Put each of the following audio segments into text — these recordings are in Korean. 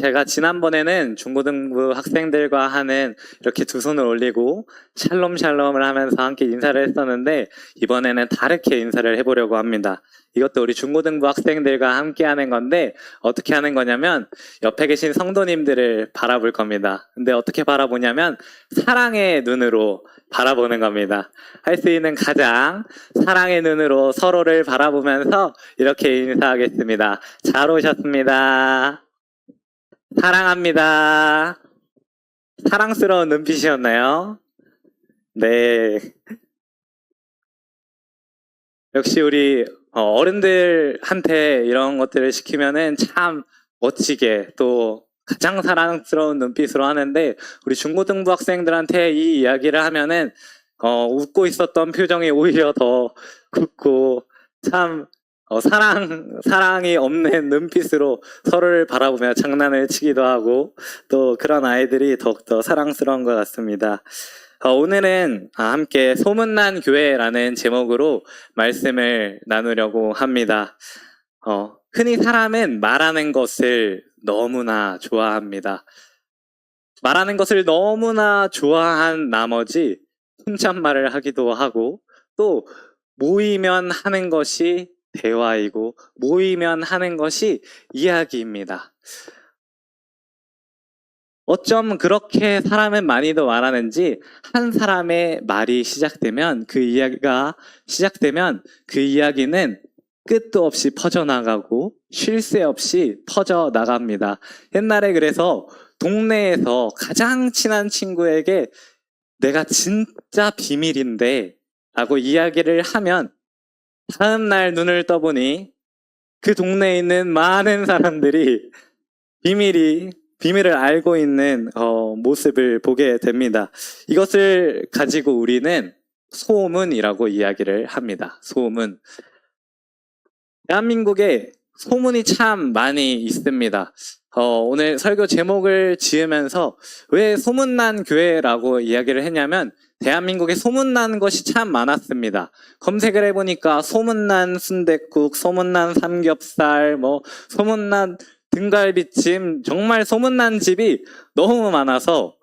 제가 지난번에는 중고등부 학생들과 하는 이렇게 두 손을 올리고 샬롬 샬롬을 하면서 함께 인사를 했었는데 이번에는 다르게 인사를 해보려고 합니다. 이것도 우리 중고등부 학생들과 함께 하는 건데 어떻게 하는 거냐면 옆에 계신 성도님들을 바라볼 겁니다. 근데 어떻게 바라보냐면 사랑의 눈으로 바라보는 겁니다. 할 수 있는 가장 사랑의 눈으로 서로를 바라보면서 이렇게 인사하겠습니다. 잘 오셨습니다. 사랑합니다. 사랑스러운 눈빛이었나요? 네. 역시 우리 어른들한테 이런 것들을 시키면은 참 멋지게 또 가장 사랑스러운 눈빛으로 하는데 우리 중고등부 학생들한테 이 이야기를 하면은 웃고 있었던 표정이 오히려 더 굳고 참 사랑이 없는 눈빛으로 서로를 바라보며 장난을 치기도 하고 또 그런 아이들이 더욱더 사랑스러운 것 같습니다. 오늘은 함께 소문난 교회라는 제목으로 말씀을 나누려고 합니다. 흔히 사람은 말하는 것을 너무나 좋아합니다. 말하는 것을 너무나 좋아한 나머지 혼잣말을 하기도 하고 또 모이면 하는 것이 대화이고 모이면 하는 것이 이야기입니다. 어쩜 그렇게 사람은 많이도 말하는지 한 사람의 말이 시작되면 그 이야기가 시작되면 그 이야기는 끝도 없이 퍼져나가고 쉴 새 없이 퍼져나갑니다. 옛날에 그래서 동네에서 가장 친한 친구에게 내가 진짜 비밀인데 라고 이야기를 하면 다음 날 눈을 떠보니 그 동네에 있는 많은 사람들이 비밀을 알고 있는 모습을 보게 됩니다. 이것을 가지고 우리는 소문이라고 이야기를 합니다. 소문. 대한민국에 소문이 참 많이 있습니다. 오늘 설교 제목을 지으면서 왜 소문난 교회라고 이야기를 했냐면 대한민국에 소문난 것이 참 많았습니다. 검색을 해보니까 소문난 순댓국, 소문난 삼겹살, 소문난 등갈비찜, 정말 소문난 집이 너무 많아서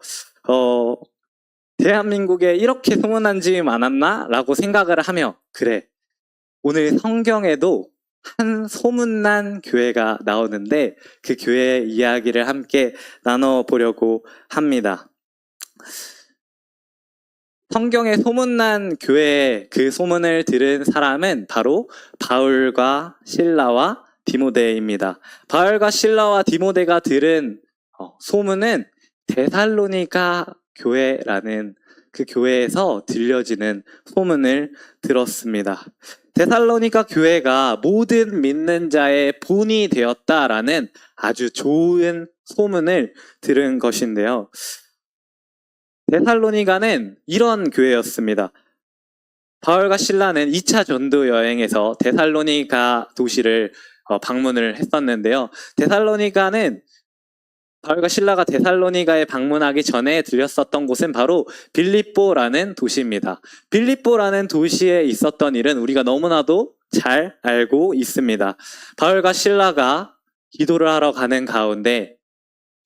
대한민국에 이렇게 소문난 집이 많았나? 라고 생각을 하며 그래, 오늘 성경에도 한 소문난 교회가 나오는데 그 교회의 이야기를 함께 나눠보려고 합니다. 성경에 소문난 교회의 그 소문을 들은 사람은 바로 바울과 실라와 디모데입니다. 바울과 실라와 디모데가 들은 소문은 데살로니가 교회라는 그 교회에서 들려지는 소문을 들었습니다. 데살로니가 교회가 모든 믿는 자의 본이 되었다라는 아주 좋은 소문을 들은 것인데요. 데살로니가는 이런 교회였습니다. 바울과 실라는 2차 전도 여행에서 데살로니가 도시를 방문을 했었는데요. 데살로니가는 바울과 실라가 데살로니가에 방문하기 전에 들렸었던 곳은 바로 빌립보라는 도시입니다. 빌립보라는 도시에 있었던 일은 우리가 너무나도 잘 알고 있습니다. 바울과 실라가 기도를 하러 가는 가운데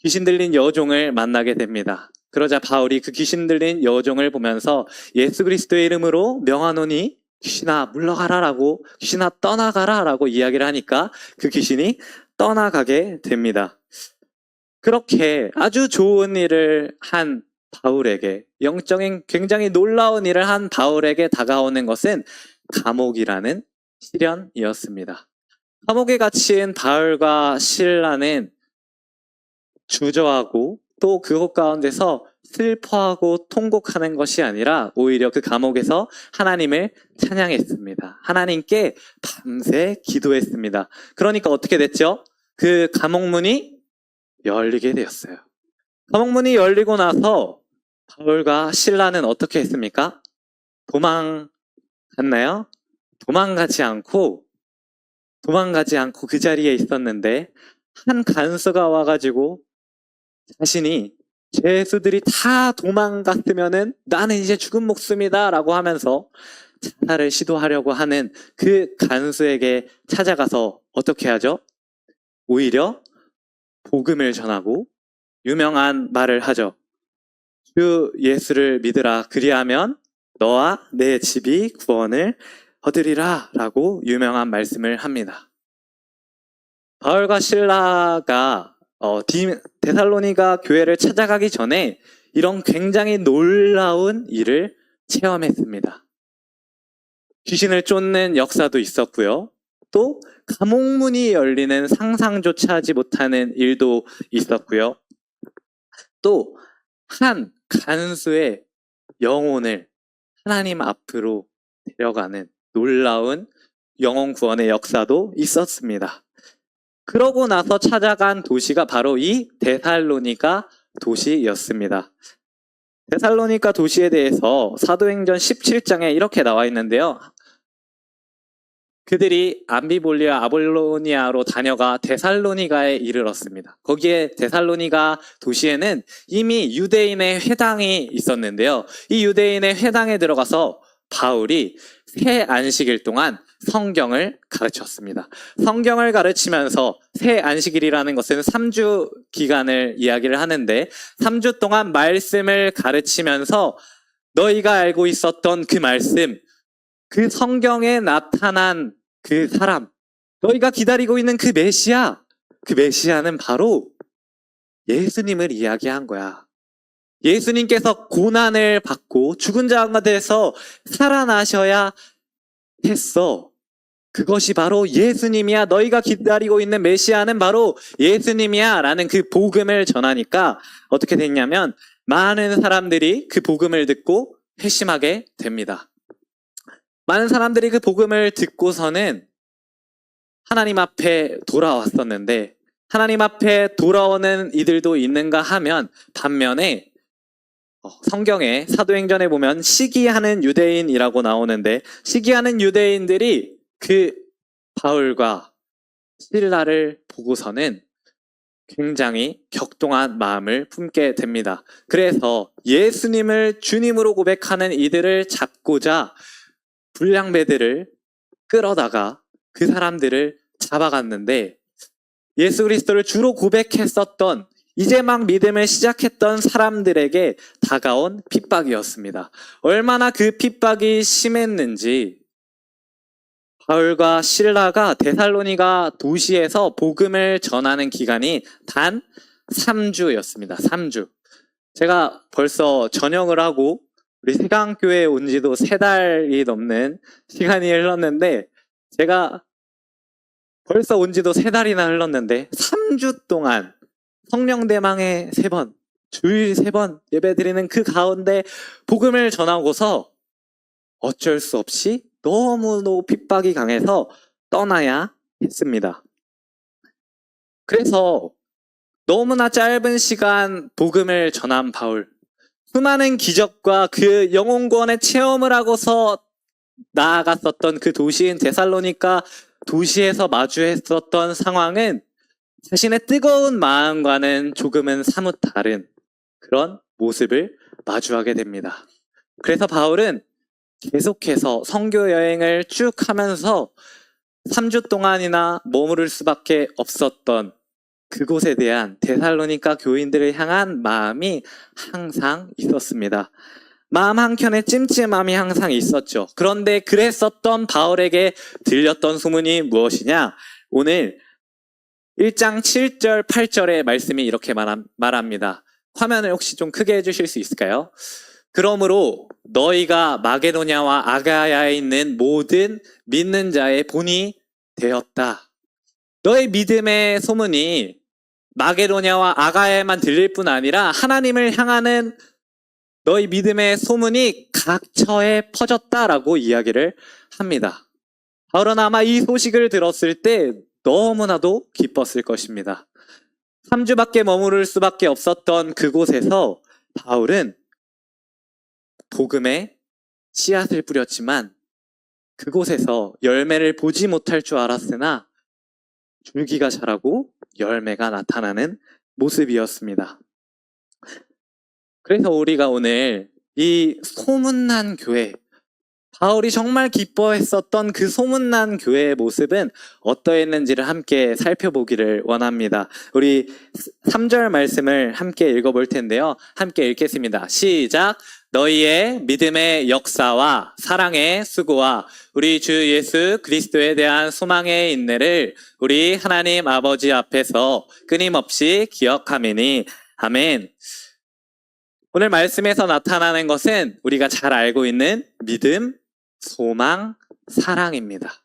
귀신 들린 여종을 만나게 됩니다. 그러자 바울이 그 귀신 들린 여종을 보면서 예수 그리스도의 이름으로 명하노니 귀신아 물러가라라고, 귀신아 떠나가라라고 이야기를 하니까 그 귀신이 떠나가게 됩니다. 그렇게 아주 좋은 일을 한 바울에게, 영적인 굉장히 놀라운 일을 한 바울에게 다가오는 것은 감옥이라는 시련이었습니다. 감옥에 갇힌 바울과 실라는 주저하고 또 그곳 가운데서 슬퍼하고 통곡하는 것이 아니라 오히려 그 감옥에서 하나님을 찬양했습니다. 하나님께 밤새 기도했습니다. 그러니까 어떻게 됐죠? 그 감옥문이 열리게 되었어요. 감옥문이 열리고 나서 바울과 실라는 어떻게 했습니까? 도망갔나요? 도망가지 않고 그 자리에 있었는데 한 간수가 와가지고 자신이 죄수들이 다 도망갔으면은 나는 이제 죽은 목숨이다 라고 하면서 자살을 시도하려고 하는 그 간수에게 찾아가서 어떻게 하죠? 오히려 복음을 전하고 유명한 말을 하죠. 주 예수를 믿으라. 그리하면 너와 내 집이 구원을 얻으리라 라고 유명한 말씀을 합니다. 바울과 실라가 데살로니가 교회를 찾아가기 전에 이런 굉장히 놀라운 일을 체험했습니다. 귀신을 쫓는 역사도 있었고요. 또 감옥문이 열리는 상상조차 하지 못하는 일도 있었고요. 또 한 간수의 영혼을 하나님 앞으로 데려가는 놀라운 영혼 구원의 역사도 있었습니다. 그러고 나서 찾아간 도시가 바로 이 데살로니가 도시였습니다. 데살로니가 도시에 대해서 사도행전 17장에 이렇게 나와 있는데요. 그들이 암비볼리아 아볼로니아로 다녀가 데살로니가에 이르렀습니다. 거기에 데살로니가 도시에는 이미 유대인의 회당이 있었는데요. 이 유대인의 회당에 들어가서 바울이 새 안식일 동안 성경을 가르쳤습니다. 성경을 가르치면서 새 안식일이라는 것은 3주 기간을 이야기를 하는데 3주 동안 말씀을 가르치면서 너희가 알고 있었던 그 말씀, 그 성경에 나타난 그 사람, 너희가 기다리고 있는 그 메시아, 그 메시아는 바로 예수님을 이야기한 거야. 예수님께서 고난을 받고 죽은 자 가운데서 살아나셔야 했어. 그것이 바로 예수님이야. 너희가 기다리고 있는 메시아는 바로 예수님이야 라는 그 복음을 전하니까 어떻게 됐냐면 많은 사람들이 그 복음을 듣고 회심하게 됩니다. 많은 사람들이 그 복음을 듣고서는 하나님 앞에 돌아왔었는데 하나님 앞에 돌아오는 이들도 있는가 하면 반면에 성경에 사도행전에 보면 시기하는 유대인이라고 나오는데 시기하는 유대인들이 그 바울과 실라를 보고서는 굉장히 격동한 마음을 품게 됩니다. 그래서 예수님을 주님으로 고백하는 이들을 잡고자 불량배들을 끌어다가 그 사람들을 잡아갔는데 예수 그리스도를 주로 고백했었던 이제 막 믿음을 시작했던 사람들에게 다가온 핍박이었습니다. 얼마나 그 핍박이 심했는지 바울과 실라가 데살로니가 도시에서 복음을 전하는 기간이 단 3주였습니다. 3주. 제가 벌써 전역을 하고 우리 세강교회에 온 지도 3달이 넘는 시간이 흘렀는데 제가 벌써 온 지도 3달이나 흘렀는데 3주 동안 성령대망에 3번, 주일 3번 예배드리는 그 가운데 복음을 전하고서 어쩔 수 없이 너무너무 핍박이 강해서 떠나야 했습니다. 그래서 너무나 짧은 시간 복음을 전한 바울, 수많은 기적과 그 영혼구원의 체험을 하고서 나아갔었던 그 도시인 데살로니가 도시에서 마주했었던 상황은 자신의 뜨거운 마음과는 조금은 사뭇 다른 그런 모습을 마주하게 됩니다. 그래서 바울은 계속해서 선교 여행을 쭉 하면서 3주 동안이나 머무를 수밖에 없었던 그곳에 대한 데살로니가 교인들을 향한 마음이 항상 있었습니다. 마음 한켠에 찜찜함이 항상 있었죠. 그런데 그랬었던 바울에게 들렸던 소문이 무엇이냐? 오늘 1장 7절, 8절의 말씀이 이렇게 말합니다. 화면을 혹시 좀 크게 해주실 수 있을까요? 그러므로 너희가 마게도냐와 아가야에 있는 모든 믿는 자의 본이 되었다. 너의 믿음의 소문이 마게도냐와 아가야에만 들릴 뿐 아니라 하나님을 향하는 너희 믿음의 소문이 각처에 퍼졌다라고 이야기를 합니다. 바울은 아마 이 소식을 들었을 때 너무나도 기뻤을 것입니다. 3주밖에 머무를 수밖에 없었던 그곳에서 바울은 복음의 씨앗을 뿌렸지만 그곳에서 열매를 보지 못할 줄 알았으나 줄기가 자라고 열매가 나타나는 모습이었습니다. 그래서 우리가 오늘 이 소문난 교회, 바울이 정말 기뻐했었던 그 소문난 교회의 모습은 어떠했는지를 함께 살펴보기를 원합니다. 우리 3절 말씀을 함께 읽어볼 텐데요. 함께 읽겠습니다. 시작! 너희의 믿음의 역사와 사랑의 수고와 우리 주 예수 그리스도에 대한 소망의 인내를 우리 하나님 아버지 앞에서 끊임없이 기억하매니 아멘. 오늘 말씀에서 나타나는 것은 우리가 잘 알고 있는 믿음, 소망, 사랑입니다.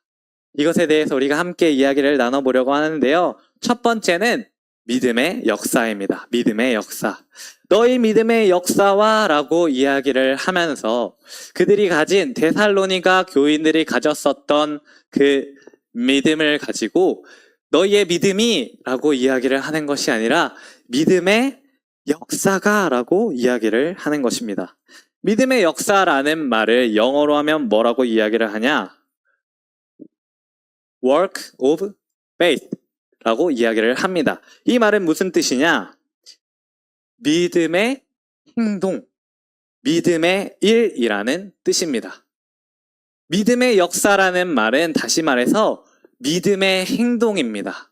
이것에 대해서 우리가 함께 이야기를 나눠보려고 하는데요. 첫 번째는 믿음의 역사입니다. 믿음의 역사. 너희 믿음의 역사와 라고 이야기를 하면서 그들이 가진 데살로니가 교인들이 가졌었던 그 믿음을 가지고 너희의 믿음이 라고 이야기를 하는 것이 아니라 믿음의 역사가 라고 이야기를 하는 것입니다. 믿음의 역사라는 말을 영어로 하면 뭐라고 이야기를 하냐? Work of faith 라고 이야기를 합니다. 이 말은 무슨 뜻이냐? 믿음의 행동, 믿음의 일이라는 뜻입니다. 믿음의 역사라는 말은 다시 말해서 믿음의 행동입니다.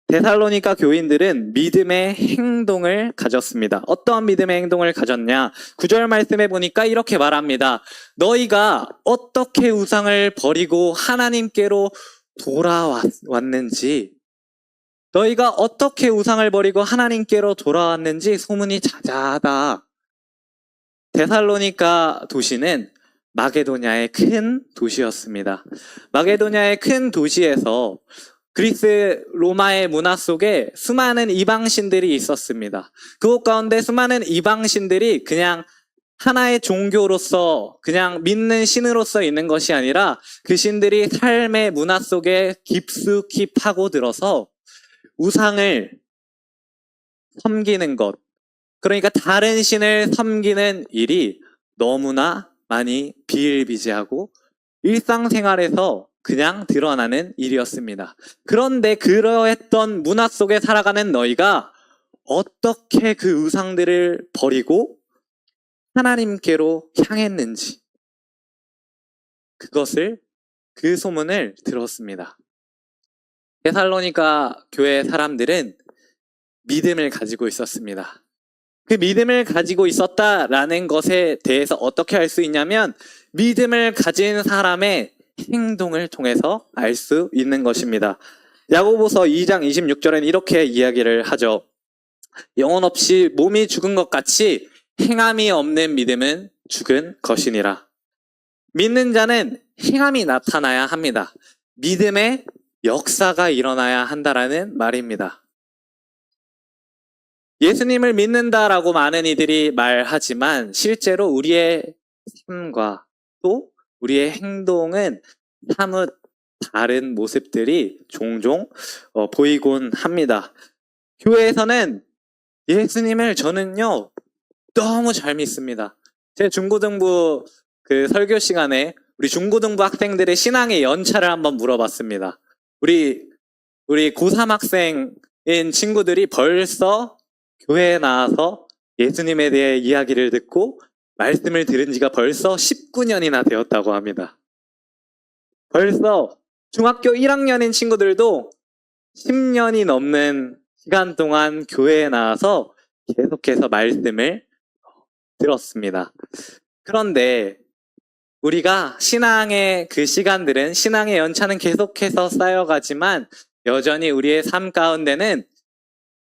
데살로니가 교인들은 믿음의 행동을 가졌습니다. 어떠한 믿음의 행동을 가졌냐? 9절 말씀에 보니까 이렇게 말합니다. 너희가 어떻게 우상을 버리고 하나님께로 돌아왔는지, 너희가 어떻게 우상을 버리고 하나님께로 돌아왔는지 소문이 자자하다. 데살로니가 도시는 마게도냐의 큰 도시였습니다. 마게도냐의 큰 도시에서 그리스 로마의 문화 속에 수많은 이방신들이 있었습니다. 그곳 가운데 수많은 이방신들이 그냥 하나의 종교로서 그냥 믿는 신으로서 있는 것이 아니라 그 신들이 삶의 문화 속에 깊숙이 파고들어서 우상을 섬기는 것, 그러니까 다른 신을 섬기는 일이 너무나 많이 비일비재하고 일상생활에서 그냥 드러나는 일이었습니다. 그런데 그러했던 문화 속에 살아가는 너희가 어떻게 그 우상들을 버리고 하나님께로 향했는지 그 소문을 들었습니다. 데살로니가 교회 사람들은 믿음을 가지고 있었습니다. 그 믿음을 가지고 있었다라는 것에 대해서 어떻게 알 수 있냐면 믿음을 가진 사람의 행동을 통해서 알 수 있는 것입니다. 야고보서 2장 26절에는 이렇게 이야기를 하죠. 영혼 없이 몸이 죽은 것 같이 행함이 없는 믿음은 죽은 것이니라. 믿는 자는 행함이 나타나야 합니다. 믿음의 역사가 일어나야 한다라는 말입니다. 예수님을 믿는다라고 많은 이들이 말하지만 실제로 우리의 삶과 또 우리의 행동은 사뭇 다른 모습들이 종종 보이곤 합니다. 교회에서는 예수님을 저는요 너무 잘 믿습니다. 제 중고등부 그 설교 시간에 우리 중고등부 학생들의 신앙의 연차를 한번 물어봤습니다. 우리 고3 학생인 친구들이 벌써 교회에 나와서 예수님에 대해 이야기를 듣고 말씀을 들은 지가 벌써 19년이나 되었다고 합니다. 벌써 중학교 1학년인 친구들도 10년이 넘는 시간 동안 교회에 나와서 계속해서 말씀을 들었습니다. 그런데 우리가 신앙의 그 시간들은, 신앙의 연차는 계속해서 쌓여가지만 여전히 우리의 삶 가운데는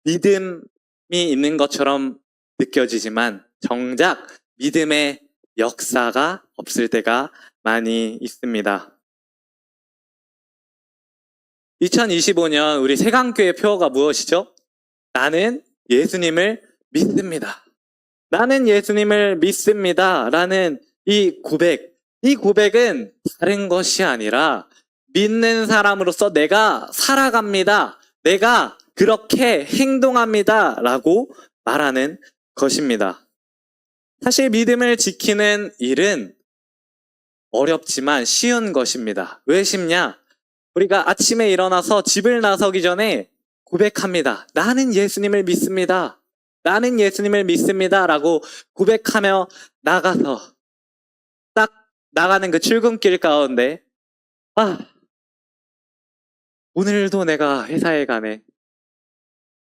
믿음이 있는 것처럼 느껴지지만 정작 믿음의 역사가 없을 때가 많이 있습니다. 2025년 우리 세강교회 표어가 무엇이죠? 나는 예수님을 믿습니다. 나는 예수님을 믿습니다. 라는 이 고백은 다른 것이 아니라 믿는 사람으로서 내가 살아갑니다. 내가 그렇게 행동합니다. 라고 말하는 것입니다. 사실 믿음을 지키는 일은 어렵지만 쉬운 것입니다. 왜 쉽냐? 우리가 아침에 일어나서 집을 나서기 전에 고백합니다. 나는 예수님을 믿습니다. 나는 예수님을 믿습니다. 라고 고백하며 나가서 딱 나가는 그 출근길 가운데, 아, 오늘도 내가 회사에 가네.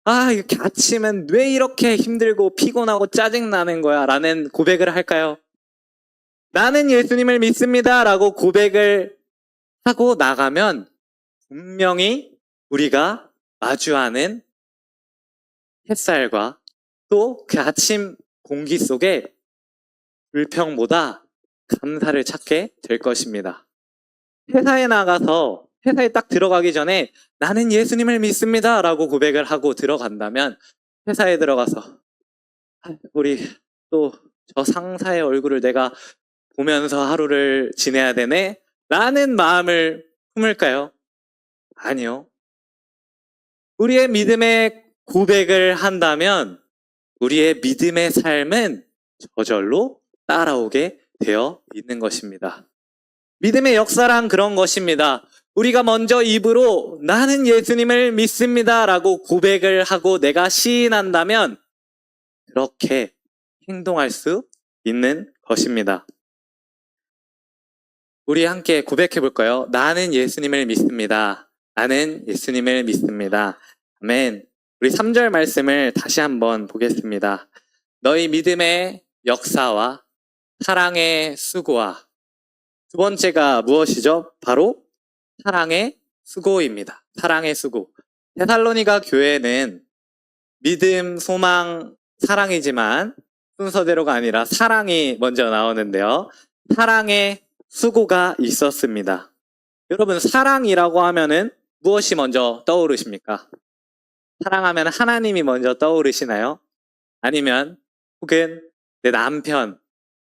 아, 이렇게 아침엔 왜 이렇게 힘들고 피곤하고 짜증나는 거야? 라는 고백을 할까요? 나는 예수님을 믿습니다. 라고 고백을 하고 나가면 분명히 우리가 마주하는 햇살과 또 그 아침 공기 속에 불평보다 감사를 찾게 될 것입니다. 회사에 나가서 회사에 딱 들어가기 전에 나는 예수님을 믿습니다 라고 고백을 하고 들어간다면 회사에 들어가서 우리 또 저 상사의 얼굴을 내가 보면서 하루를 지내야 되네 라는 마음을 품을까요? 아니요. 우리의 믿음의 고백을 한다면 우리의 믿음의 삶은 저절로 따라오게 되어 있는 것입니다. 믿음의 역사란 그런 것입니다. 우리가 먼저 입으로 나는 예수님을 믿습니다 라고 고백을 하고 내가 시인한다면 그렇게 행동할 수 있는 것입니다. 우리 함께 고백해 볼까요? 나는 예수님을 믿습니다. 나는 예수님을 믿습니다. 아멘. 우리 3절 말씀을 다시 한번 보겠습니다. 너희 믿음의 역사와 사랑의 수고와 두 번째가 무엇이죠? 바로 사랑의 수고입니다. 사랑의 수고. 데살로니가 교회는 믿음, 소망, 사랑이지만 순서대로가 아니라 사랑이 먼저 나오는데요. 사랑의 수고가 있었습니다. 여러분, 사랑이라고 하면은 무엇이 먼저 떠오르십니까? 사랑하면 하나님이 먼저 떠오르시나요? 아니면 혹은 내 남편,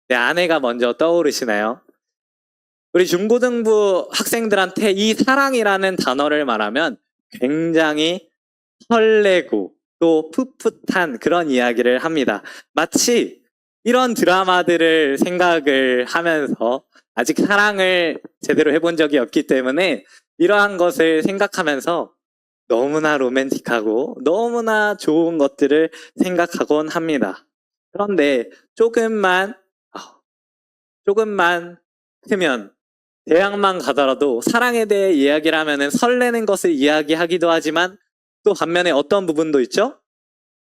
내 아내가 먼저 떠오르시나요? 우리 중고등부 학생들한테 이 사랑이라는 단어를 말하면 굉장히 설레고 또 풋풋한 그런 이야기를 합니다. 마치 이런 드라마들을 생각을 하면서 아직 사랑을 제대로 해본 적이 없기 때문에 이러한 것을 생각하면서 너무나 로맨틱하고 너무나 좋은 것들을 생각하곤 합니다. 그런데 조금만 크면 대학만 가더라도 사랑에 대해 이야기를 하면은 설레는 것을 이야기하기도 하지만 또 반면에 어떤 부분도 있죠?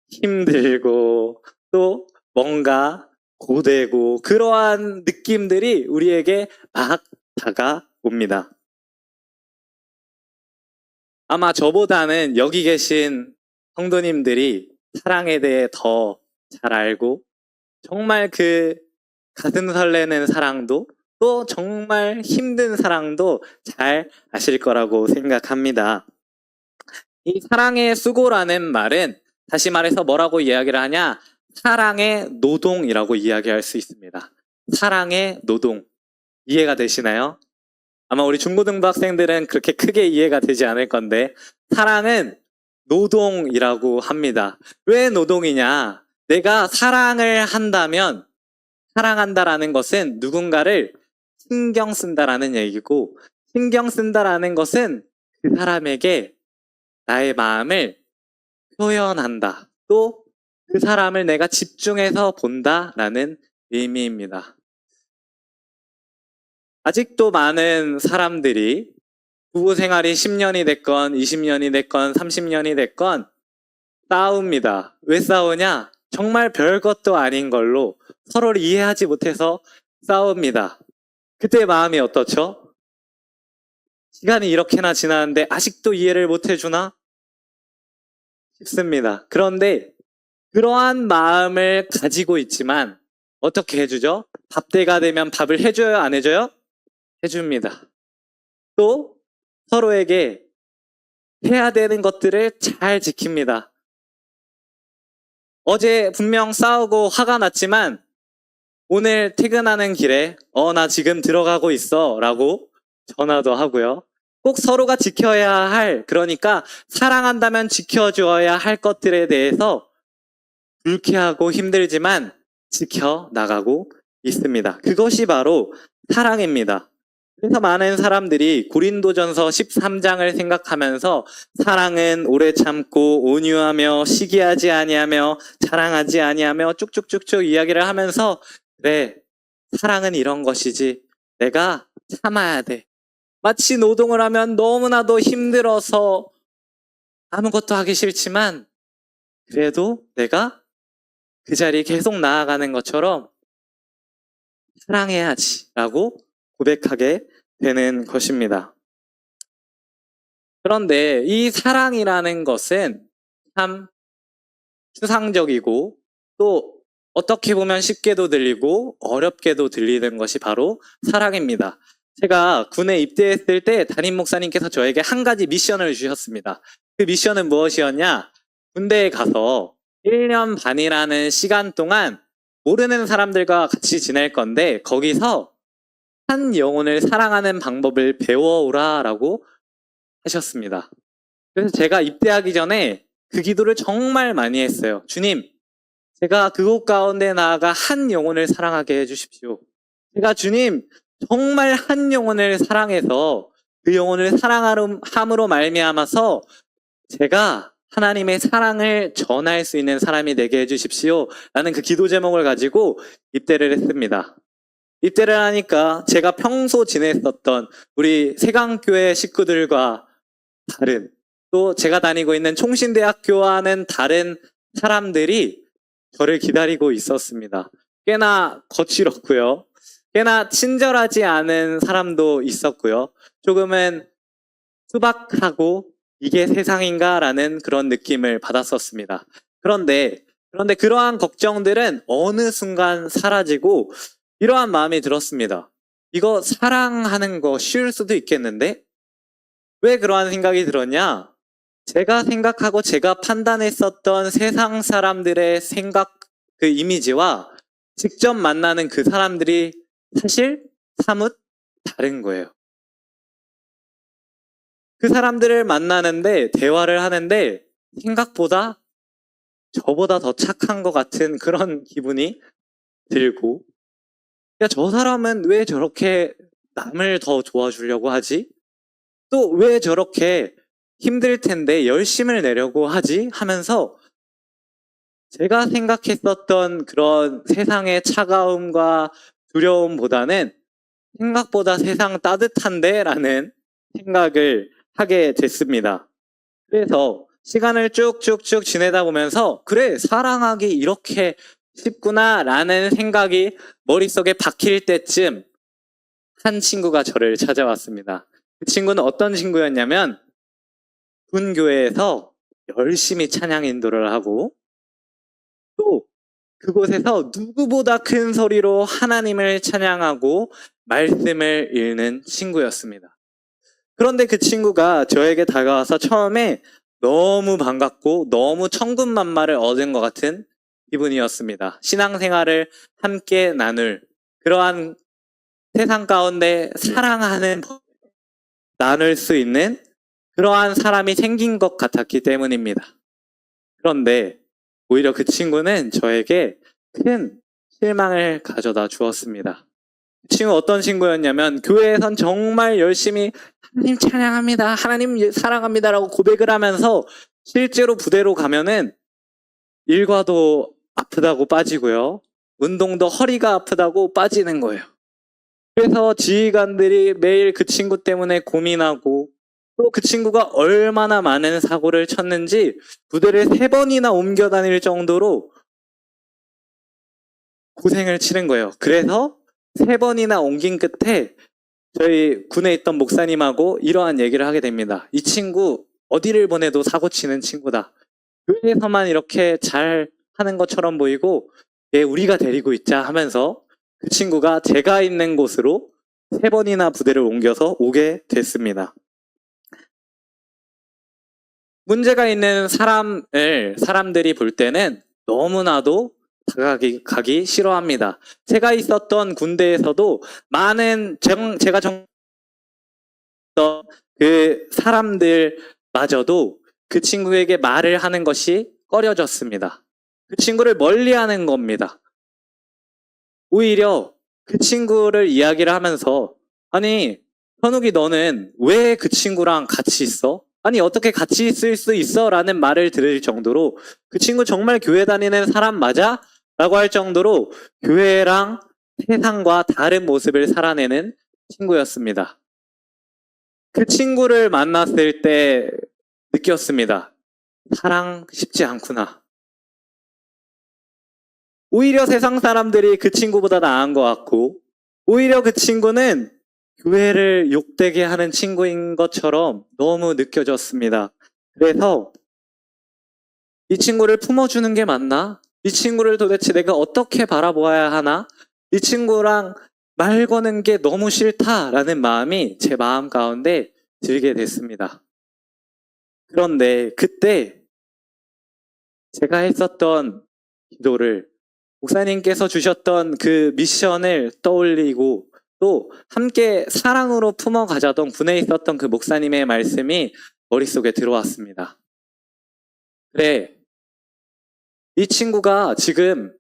힘들고 또 뭔가 고되고 그러한 느낌들이 우리에게 막 다가옵니다. 아마 저보다는 여기 계신 성도님들이 사랑에 대해 더 잘 알고 정말 그 가슴 설레는 사랑도 또 정말 힘든 사랑도 잘 아실 거라고 생각합니다. 이 사랑의 수고라는 말은 다시 말해서 뭐라고 이야기를 하냐? 사랑의 노동이라고 이야기할 수 있습니다. 사랑의 노동. 이해가 되시나요? 아마 우리 중고등부 학생들은 그렇게 크게 이해가 되지 않을 건데 사랑은 노동이라고 합니다. 왜 노동이냐? 내가 사랑을 한다면 사랑한다라는 것은 누군가를 신경 쓴다라는 얘기고 신경 쓴다라는 것은 그 사람에게 나의 마음을 표현한다. 또 그 사람을 내가 집중해서 본다라는 의미입니다. 아직도 많은 사람들이 부부 생활이 10년이 됐건 20년이 됐건 30년이 됐건 싸웁니다. 왜 싸우냐? 정말 별것도 아닌 걸로 서로를 이해하지 못해서 싸웁니다. 그때 마음이 어떻죠? 시간이 이렇게나 지났는데 아직도 이해를 못 해주나? 싶습니다. 그런데 그러한 마음을 가지고 있지만 어떻게 해주죠? 밥 때가 되면 밥을 해줘요? 안 해줘요? 해줍니다. 또 서로에게 해야 되는 것들을 잘 지킵니다. 어제 분명 싸우고 화가 났지만 오늘 퇴근하는 길에 나 지금 들어가고 있어 라고 전화도 하고요. 꼭 서로가 지켜야 할, 그러니까 사랑한다면 지켜주어야 할 것들에 대해서 불쾌하고 힘들지만 지켜나가고 있습니다. 그것이 바로 사랑입니다. 그래서 많은 사람들이 고린도전서 13장을 생각하면서 사랑은 오래 참고 온유하며 시기하지 아니하며 자랑하지 아니하며 쭉쭉쭉쭉 이야기를 하면서 그래, 사랑은 이런 것이지. 내가 참아야 돼. 마치 노동을 하면 너무나도 힘들어서 아무것도 하기 싫지만 그래도 내가 그 자리에 계속 나아가는 것처럼 사랑해야지 라고 고백하게 되는 것입니다. 그런데 이 사랑이라는 것은 참 추상적이고 또 어떻게 보면 쉽게도 들리고 어렵게도 들리는 것이 바로 사랑입니다. 제가 군에 입대했을 때 담임 목사님께서 저에게 한 가지 미션을 주셨습니다. 그 미션은 무엇이었냐? 군대에 가서 1년 반이라는 시간 동안 모르는 사람들과 같이 지낼 건데 거기서 한 영혼을 사랑하는 방법을 배워오라라고 하셨습니다. 그래서 제가 입대하기 전에 그 기도를 정말 많이 했어요. 주님, 제가 그곳 가운데 나아가 한 영혼을 사랑하게 해주십시오. 제가 주님, 정말 한 영혼을 사랑해서 그 영혼을 사랑함으로 말미암아서 제가 하나님의 사랑을 전할 수 있는 사람이 되게 해주십시오. 라는 그 기도 제목을 가지고 입대를 했습니다. 입대를 하니까 제가 평소 지냈었던 우리 세강교회 식구들과 다른, 또 제가 다니고 있는 총신대학교와는 다른 사람들이 저를 기다리고 있었습니다. 꽤나 거칠었고요. 꽤나 친절하지 않은 사람도 있었고요. 조금은 수박하고 이게 세상인가라는 그런 느낌을 받았었습니다. 그런데 그러한 걱정들은 어느 순간 사라지고 이러한 마음이 들었습니다. 이거 사랑하는 거 쉬울 수도 있겠는데? 왜 그러한 생각이 들었냐? 제가 생각하고 제가 판단했었던 세상 사람들의 생각, 그 이미지와 직접 만나는 그 사람들이 사실 사뭇 다른 거예요. 그 사람들을 만나는데, 대화를 하는데 생각보다 저보다 더 착한 것 같은 그런 기분이 들고, 야, 저 사람은 왜 저렇게 남을 더 도와주려고 하지? 또 왜 저렇게 힘들 텐데 열심을 내려고 하지? 하면서 제가 생각했었던 그런 세상의 차가움과 두려움보다는 생각보다 세상 따뜻한데? 라는 생각을 하게 됐습니다. 그래서 시간을 쭉쭉쭉 지내다 보면서 그래, 사랑하기 이렇게 쉽구나 라는 생각이 머릿속에 박힐 때쯤 한 친구가 저를 찾아왔습니다. 그 친구는 어떤 친구였냐면 군교회에서 열심히 찬양 인도를 하고 또 그곳에서 누구보다 큰 소리로 하나님을 찬양하고 말씀을 읽는 친구였습니다. 그런데 그 친구가 저에게 다가와서 처음에 너무 반갑고 너무 천군만마를 얻은 것 같은 기분이었습니다. 신앙생활을 함께 나눌 그러한 세상 가운데 사랑하는 나눌 수 있는 그러한 사람이 생긴 것 같았기 때문입니다. 그런데 오히려 그 친구는 저에게 큰 실망을 가져다 주었습니다. 그 친구 어떤 친구였냐면 교회에선 정말 열심히 하나님 찬양합니다, 하나님 사랑합니다라고 고백을 하면서 실제로 부대로 가면은 일과도 아프다고 빠지고요. 운동도 허리가 아프다고 빠지는 거예요. 그래서 지휘관들이 매일 그 친구 때문에 고민하고 또 그 친구가 얼마나 많은 사고를 쳤는지 부대를 3번이나 옮겨 다닐 정도로 고생을 치른 거예요. 그래서 3번이나 옮긴 끝에 저희 군에 있던 목사님하고 이러한 얘기를 하게 됩니다. 이 친구 어디를 보내도 사고 치는 친구다. 교회에서만 이렇게 잘 하는 것처럼 보이고 얘 우리가 데리고 있자 하면서 그 친구가 제가 있는 곳으로 3번이나 부대를 옮겨서 오게 됐습니다. 문제가 있는 사람들이 볼 때는 너무나도 다가가기 싫어합니다. 제가 있었던 군대에서도 많은 제가 그 사람들마저도 그 친구에게 말을 하는 것이 꺼려졌습니다. 그 친구를 멀리하는 겁니다. 오히려 그 친구를 이야기를 하면서 아니 현욱이 너는 왜 그 친구랑 같이 있어? 아니 어떻게 같이 있을 수 있어? 라는 말을 들을 정도로 그 친구 정말 교회 다니는 사람 맞아? 라고 할 정도로 교회랑 세상과 다른 모습을 살아내는 친구였습니다. 그 친구를 만났을 때 느꼈습니다. 사랑 쉽지 않구나. 오히려 세상 사람들이 그 친구보다 나은 것 같고, 오히려 그 친구는 교회를 욕되게 하는 친구인 것처럼 너무 느껴졌습니다. 그래서 이 친구를 품어주는 게 맞나? 이 친구를 도대체 내가 어떻게 바라보아야 하나? 이 친구랑 말 거는 게 너무 싫다라는 마음이 제 마음 가운데 들게 됐습니다. 그런데 그때 제가 했었던 기도를 목사님께서 주셨던 그 미션을 떠올리고 또 함께 사랑으로 품어가자던 군에 있었던 그 목사님의 말씀이 머릿속에 들어왔습니다. 그래, 이 친구가 지금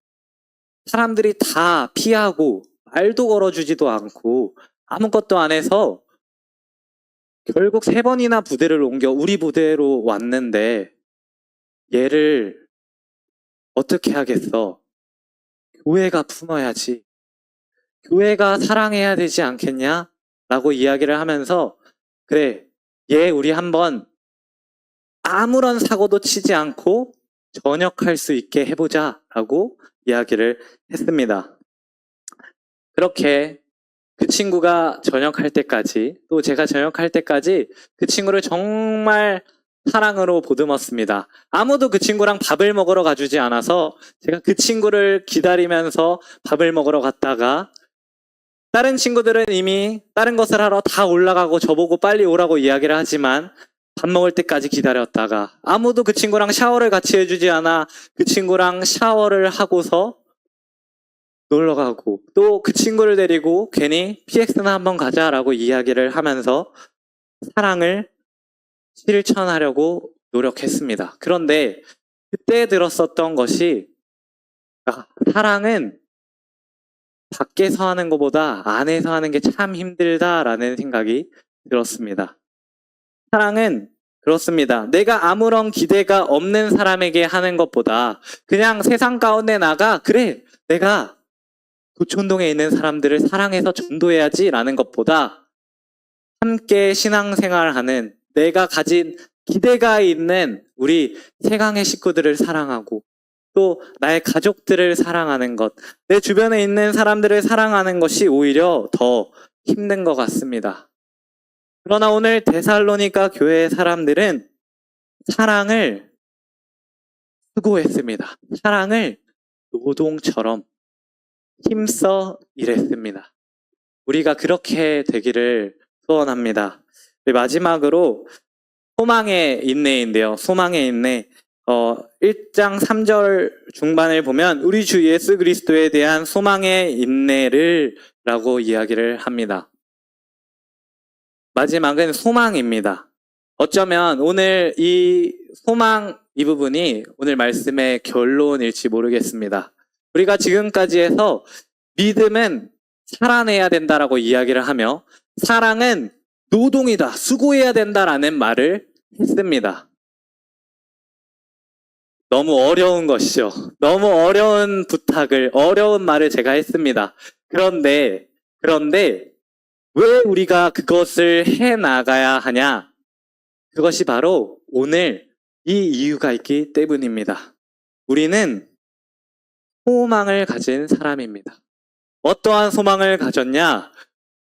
사람들이 다 피하고 말도 걸어주지도 않고 아무것도 안 해서 결국 3번이나 부대를 옮겨 우리 부대로 왔는데 얘를 어떻게 하겠어? 교회가 품어야지. 교회가 사랑해야 되지 않겠냐? 라고 이야기를 하면서 그래, 얘 우리 한번 아무런 사고도 치지 않고 전역할 수 있게 해보자 라고 이야기를 했습니다. 그렇게 그 친구가 전역할 때까지 또 제가 전역할 때까지 그 친구를 정말 사랑으로 보듬었습니다. 아무도 그 친구랑 밥을 먹으러 가주지 않아서 제가 그 친구를 기다리면서 밥을 먹으러 갔다가 다른 친구들은 이미 다른 것을 하러 다 올라가고 저보고 빨리 오라고 이야기를 하지만 밥 먹을 때까지 기다렸다가 아무도 그 친구랑 샤워를 같이 해주지 않아 그 친구랑 샤워를 하고서 놀러 가고 또 그 친구를 데리고 괜히 PX나 한번 가자라고 이야기를 하면서 사랑을 실천하려고 노력했습니다. 그런데 그때 들었었던 것이 사랑은 밖에서 하는 것보다 안에서 하는 게 참 힘들다라는 생각이 들었습니다. 사랑은 그렇습니다. 내가 아무런 기대가 없는 사람에게 하는 것보다 그냥 세상 가운데 나가 그래 내가 도촌동에 있는 사람들을 사랑해서 전도해야지 라는 것보다 함께 신앙생활하는 내가 가진 기대가 있는 우리 세강의 식구들을 사랑하고 또 나의 가족들을 사랑하는 것, 내 주변에 있는 사람들을 사랑하는 것이 오히려 더 힘든 것 같습니다. 그러나 오늘 데살로니가 교회의 사람들은 사랑을 수고했습니다. 사랑을 노동처럼 힘써 일했습니다. 우리가 그렇게 되기를 소원합니다. 마지막으로 소망의 인내인데요. 소망의 인내. 1장 3절 중반을 보면 우리 주 예수 그리스도에 대한 소망의 인내를 라고 이야기를 합니다. 마지막은 소망입니다. 어쩌면 오늘 이 소망 이 부분이 오늘 말씀의 결론일지 모르겠습니다. 우리가 지금까지 해서 믿음은 살아내야 된다라고 이야기를 하며 사랑은 노동이다, 수고해야 된다라는 말을 했습니다. 너무 어려운 것이죠. 너무 어려운 부탁을, 어려운 말을 제가 했습니다. 그런데 왜 우리가 그것을 해 나가야 하냐? 그것이 바로 오늘 이 이유가 있기 때문입니다. 우리는 소망을 가진 사람입니다. 어떠한 소망을 가졌냐?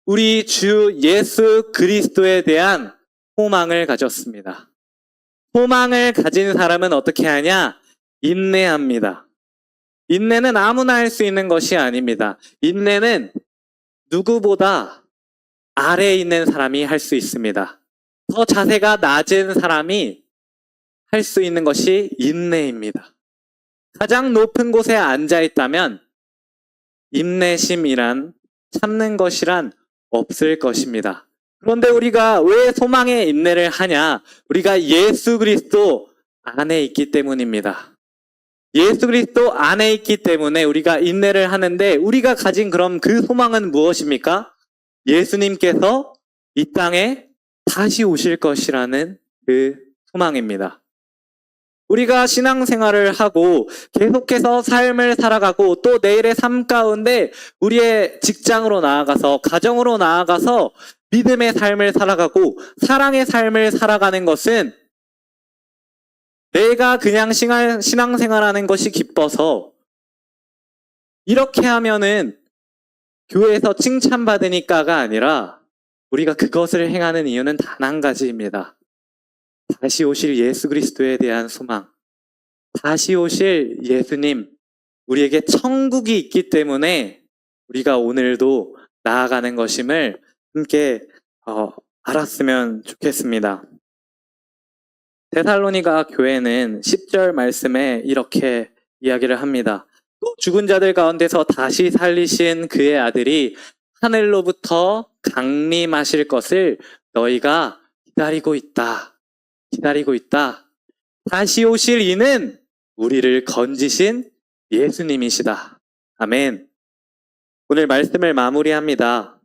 우리 주 예수 그리스도에 대한 소망을 가졌습니다. 소망을 가진 사람은 어떻게 하냐? 인내합니다. 인내는 아무나 할 수 있는 것이 아닙니다. 인내는 누구보다 아래에 있는 사람이 할 수 있습니다. 더 자세가 낮은 사람이 할 수 있는 것이 인내입니다. 가장 높은 곳에 앉아 있다면 인내심이란 참는 것이란 없을 것입니다. 그런데 우리가 왜 소망의 인내를 하냐? 우리가 예수 그리스도 안에 있기 때문입니다. 예수 그리스도 안에 있기 때문에 우리가 인내를 하는데 우리가 가진 그럼 그 소망은 무엇입니까? 예수님께서 이 땅에 다시 오실 것이라는 그 소망입니다. 우리가 신앙생활을 하고 계속해서 삶을 살아가고 또 내일의 삶 가운데 우리의 직장으로 나아가서 가정으로 나아가서 믿음의 삶을 살아가고 사랑의 삶을 살아가는 것은 내가 그냥 신앙생활하는 것이 기뻐서 이렇게 하면은 교회에서 칭찬받으니까가 아니라 우리가 그것을 행하는 이유는 단 한 가지입니다. 다시 오실 예수 그리스도에 대한 소망, 다시 오실 예수님, 우리에게 천국이 있기 때문에 우리가 오늘도 나아가는 것임을 함께 알았으면 좋겠습니다. 데살로니가 교회는 10절 말씀에 이렇게 이야기를 합니다. 또 죽은 자들 가운데서 다시 살리신 그의 아들이 하늘로부터 강림하실 것을 너희가 기다리고 있다. 기다리고 있다. 다시 오실 이는 우리를 건지신 예수님이시다. 아멘. 오늘 말씀을 마무리합니다.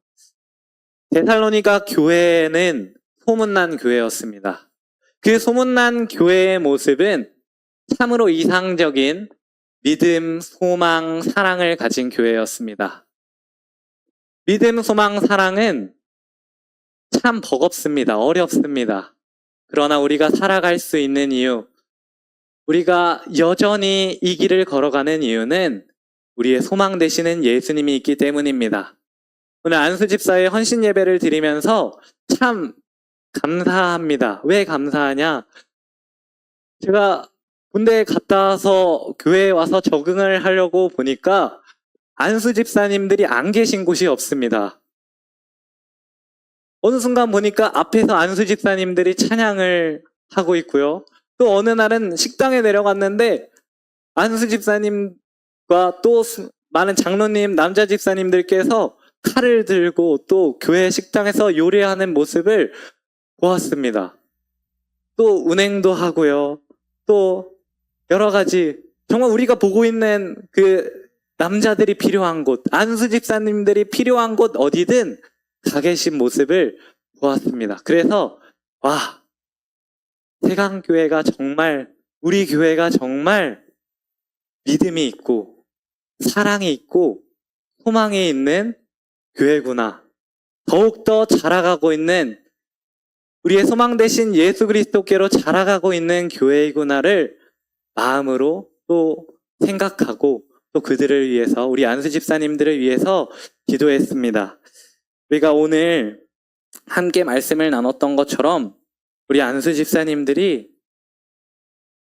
데살로니가 교회는 소문난 교회였습니다. 그 소문난 교회의 모습은 참으로 이상적인 믿음, 소망, 사랑을 가진 교회였습니다. 믿음, 소망, 사랑은 참 버겁습니다. 어렵습니다. 그러나 우리가 살아갈 수 있는 이유, 우리가 여전히 이 길을 걸어가는 이유는 우리의 소망 되시는 예수님이 있기 때문입니다. 오늘 안수집사의 헌신 예배를 드리면서 참 감사합니다. 왜 감사하냐? 제가 군대에 갔다 와서 교회에 와서 적응을 하려고 보니까 안수집사님들이 안 계신 곳이 없습니다. 어느 순간 보니까 앞에서 안수집사님들이 찬양을 하고 있고요. 또 어느 날은 식당에 내려갔는데 안수집사님과 또 많은 장로님, 남자 집사님들께서 칼을 들고 또 교회 식당에서 요리하는 모습을 보았습니다. 또 운행도 하고요. 또 여러 가지 정말 우리가 보고 있는 그 남자들이 필요한 곳, 안수집사님들이 필요한 곳 어디든 가 계신 모습을 보았습니다. 그래서 와, 세강교회가 정말, 우리 교회가 정말 믿음이 있고 사랑이 있고 소망이 있는 교회구나. 더욱더 자라가고 있는 우리의 소망 되신 예수 그리스도께로 자라가고 있는 교회이구나를 마음으로 또 생각하고 또 그들을 위해서, 우리 안수 집사님들을 위해서 기도했습니다. 우리가 오늘 함께 말씀을 나눴던 것처럼 우리 안수 집사님들이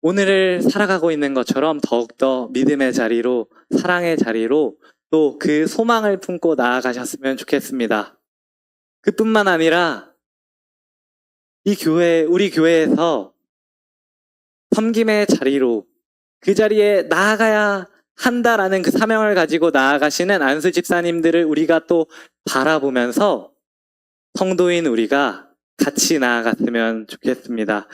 오늘을 살아가고 있는 것처럼 더욱더 믿음의 자리로, 사랑의 자리로 또 그 소망을 품고 나아가셨으면 좋겠습니다. 그뿐만 아니라 이 교회, 우리 교회에서 섬김의 자리로 그 자리에 나아가야 한다라는 그 사명을 가지고 나아가시는 안수 집사님들을 우리가 또 바라보면서 성도인 우리가 같이 나아갔으면 좋겠습니다.